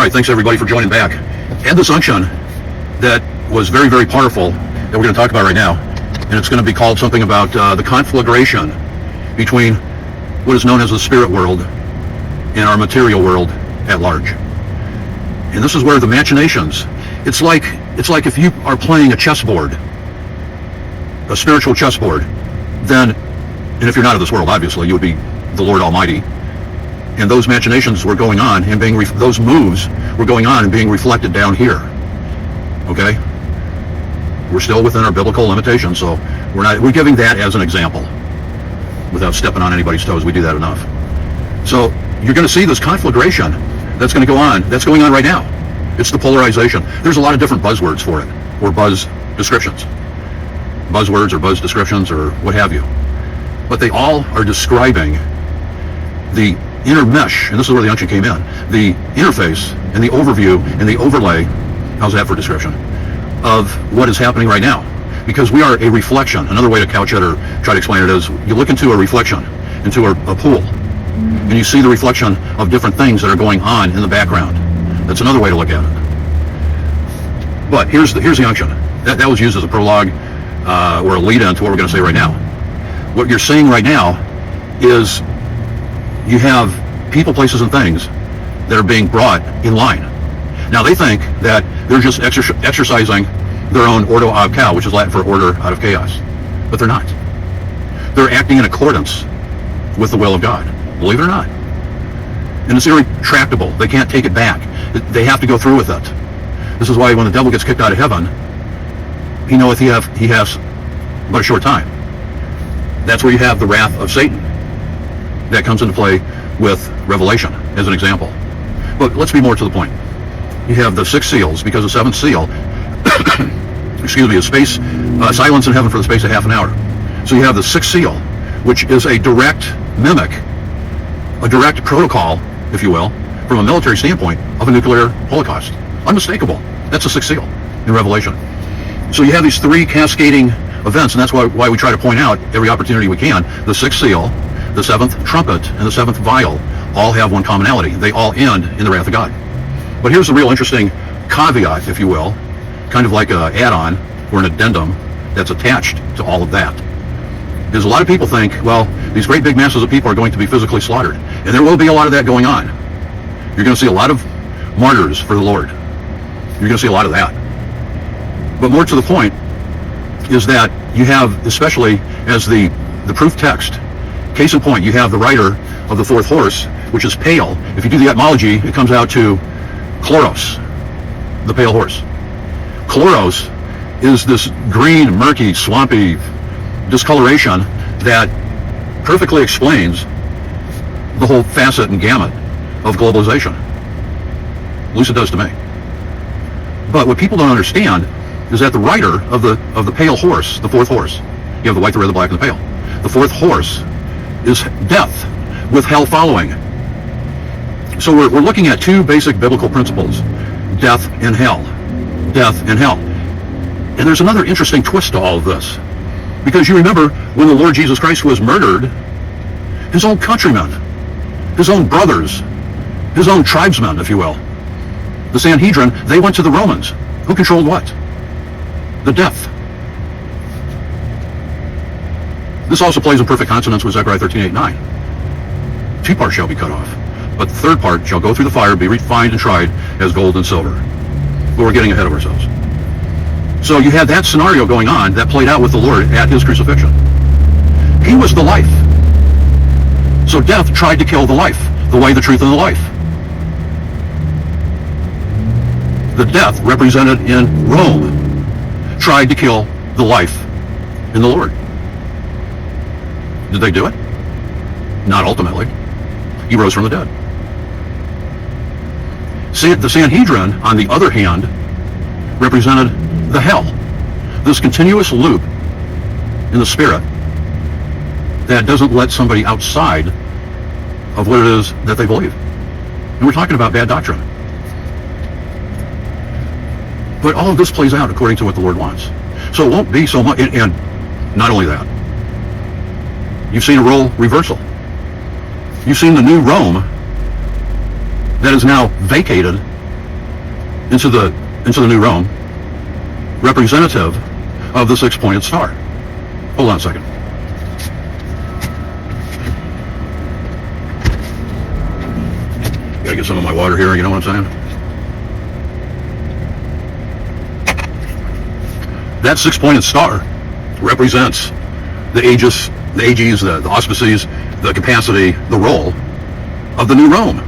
All right, thanks everybody for joining back. And this unction that was very, very powerful that we're going to talk about right now, and it's going to be called something about the conflagration between what is known as the spirit world and our material world at large. And this is where the machinations, it's like if you are playing a chessboard, a spiritual chessboard, then, and if you're not of this world, obviously, you would be the Lord Almighty. And those machinations were going on and those moves were going on and being reflected down here. Okay? We're still within our biblical limitations, so we're giving that as an example. Without stepping on anybody's toes, we do that enough. So you're going to see this conflagration that's going to go on. That's going on right now. It's the polarization. There's a lot of different buzzwords for it, or buzz descriptions. Buzzwords or buzz descriptions or what have you. But they all are describing the inner mesh, and this is where the unction came in, the interface and the overview and the overlay, how's that for description, of what is happening right now. Because we are a reflection. Another way to couch it or try to explain it is you look into a reflection, into a pool, and you see the reflection of different things that are going on in the background. That's another way to look at it. But here's the unction. That was used as a prologue or a lead-in to what we're going to say right now. What you're seeing right now is you have people, places, and things that are being brought in line. Now they think that they're just exercising their own ordo ab chao, which is Latin for order out of chaos. But they're not. They're acting in accordance with the will of God, believe it or not. And it's irretractable. They can't take it back. They have to go through with it. This is why when the devil gets kicked out of heaven, he knoweth he has but a short time. That's where you have the wrath of Satan. That comes into play with Revelation, as an example. But let's be more to the point. You have the 6 seals, because the 7th seal, is space, silence in heaven for the space of half an hour. So you have the 6th seal, which is a direct mimic, a direct protocol, if you will, from a military standpoint, of a nuclear holocaust. Unmistakable. That's the 6th seal in Revelation. So you have these 3 cascading events, and that's why we try to point out every opportunity we can. The 6th seal, the 7th trumpet, and the 7th vial all have one commonality. They all end in the wrath of God. But here's the real interesting caveat, if you will, kind of like an add-on or an addendum that's attached to all of that. Is a lot of people think, well, these great big masses of people are going to be physically slaughtered. And there will be a lot of that going on. You're going to see a lot of martyrs for the Lord. You're going to see a lot of that. But more to the point is that you have, especially as the proof text, case in point, you have the rider of the 4th horse, which is pale. If you do the etymology, it comes out to chloros, the pale horse. Chloros is this green, murky, swampy discoloration that perfectly explains the whole facet and gamut of globalization. At least it does to me. But what people don't understand is that the rider of the pale horse, the 4th horse, you have the white, the red, the black, and the pale. The 4th horse is death, with hell following. So we're looking at 2 basic biblical principles: death and hell. Death and hell. And there's another interesting twist to all of this. Because you remember when the Lord Jesus Christ was murdered, his own countrymen, his own brothers, his own tribesmen, if you will, the Sanhedrin, they went to the Romans. Who controlled what? The death. This also plays in perfect consonance with Zechariah 13:8-9. 2 parts shall be cut off, but the 3rd part shall go through the fire, be refined and tried as gold and silver. But we're getting ahead of ourselves. So you had that scenario going on that played out with the Lord at his crucifixion. He was the life. So death tried to kill the life, the way, the truth, and the life. The death represented in Rome tried to kill the life in the Lord. Did they do it? Not ultimately. He rose from the dead. The Sanhedrin, on the other hand, represented the hell. This continuous loop in the spirit that doesn't let somebody outside of what it is that they believe. And we're talking about bad doctrine. But all of this plays out according to what the Lord wants. So it won't be so much, and not only that, you've seen a role reversal. You've seen the new Rome that is now vacated into the new Rome, representative of the six-pointed star. Hold on a second. Gotta get some of my water here, you know what I'm saying? That six-pointed star represents the aegis, the auspices, the capacity, the role of the new Rome.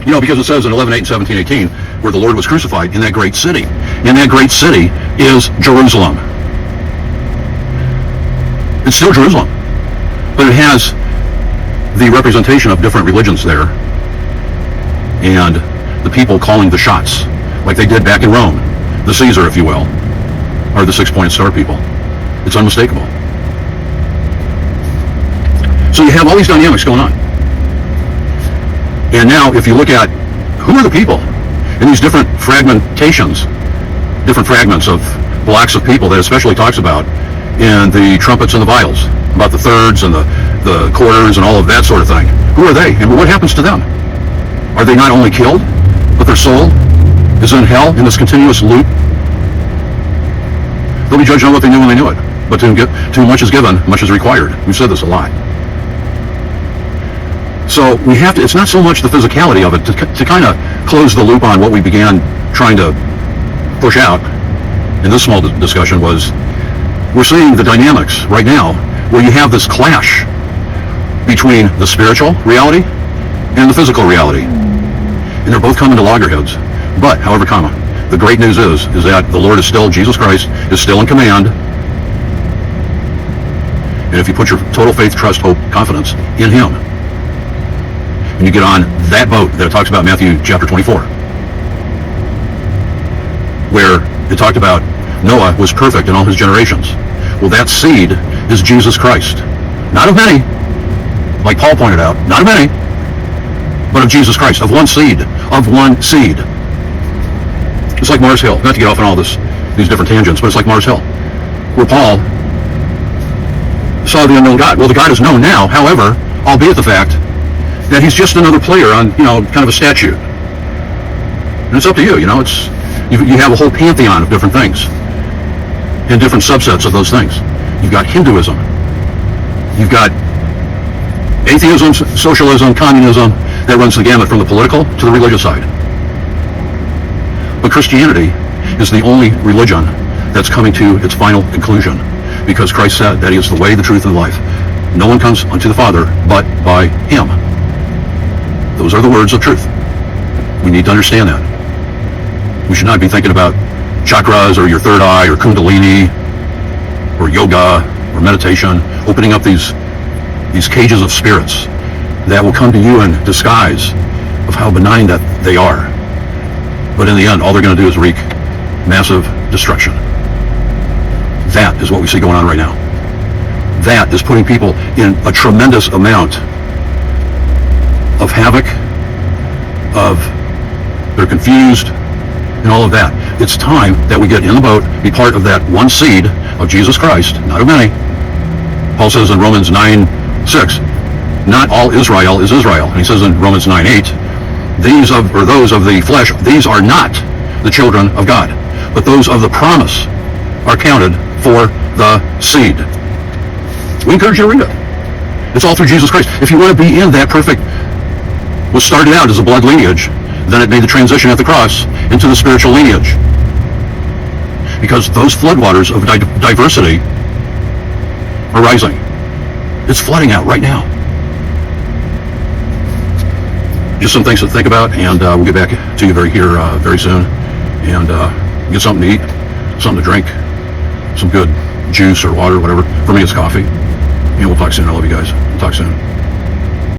You know, because it says in 11:8 and 17:18, where the Lord was crucified in that great city. And that great city is Jerusalem. It's still Jerusalem, but it has the representation of different religions there, and the people calling the shots, like they did back in Rome. The Caesar, if you will, are the six-pointed star people. It's unmistakable. So you have all these dynamics going on. And now, if you look at who are the people in these different fragmentations, different fragments of blocks of people that especially talks about in the trumpets and the vials, about the thirds and the quarters and all of that sort of thing. Who are they? And what happens to them? Are they not only killed, but their soul is in hell in this continuous loop? They'll be judged on what they knew when they knew it. But to whom much is given, much is required. We've said this a lot. So we have to, it's not so much the physicality of it, to kind of close the loop on what we began trying to push out in this small discussion was, we're seeing the dynamics right now where you have this clash between the spiritual reality and the physical reality. And they're both coming to loggerheads. But, however, the great news is that the Lord is still, Jesus Christ is still in command. And if you put your total faith, trust, hope, confidence in Him, and you get on that boat that it talks about in Matthew chapter 24, where it talked about Noah was perfect in all his generations. Well, that seed is Jesus Christ. Not of many, like Paul pointed out, not of many, but of Jesus Christ, of one seed, It's like Mars Hill, not to get off on all these different tangents, but it's like Mars Hill, where Paul saw the unknown God. Well, the God is known now, however, albeit the fact that he's just another player on, kind of a statue. And it's up to you, you have a whole pantheon of different things and different subsets of those things. You've got Hinduism. You've got atheism, socialism, communism, that runs the gamut from the political to the religious side. But Christianity is the only religion that's coming to its final conclusion, because Christ said that He is the way, the truth, and the life. No one comes unto the Father but by Him. Those are the words of truth. We need to understand that. We should not be thinking about chakras or your third eye or kundalini or yoga or meditation, opening up these cages of spirits that will come to you in disguise of how benign that they are. But in the end, all they're going to do is wreak massive destruction. That is what we see going on right now. That is putting people in a tremendous amount of havoc, they're confused, and all of that. It's time that we get in the boat, be part of that one seed of Jesus Christ, not of many. Paul says in Romans 9:6, not all Israel is Israel. And he says in Romans 9:8, those of the flesh, these are not the children of God, but those of the promise are counted for the seed. We encourage you to read it. It's all through Jesus Christ. If you want to be in that perfect, what started out as a blood lineage, then it made the transition at the cross into the spiritual lineage. Because those floodwaters of diversity are rising. It's flooding out right now. Just some things to think about, and we'll get back to you very soon, and get something to eat, something to drink, some good juice or water, whatever. For me, it's coffee. And we'll talk soon. I love you guys. Talk soon.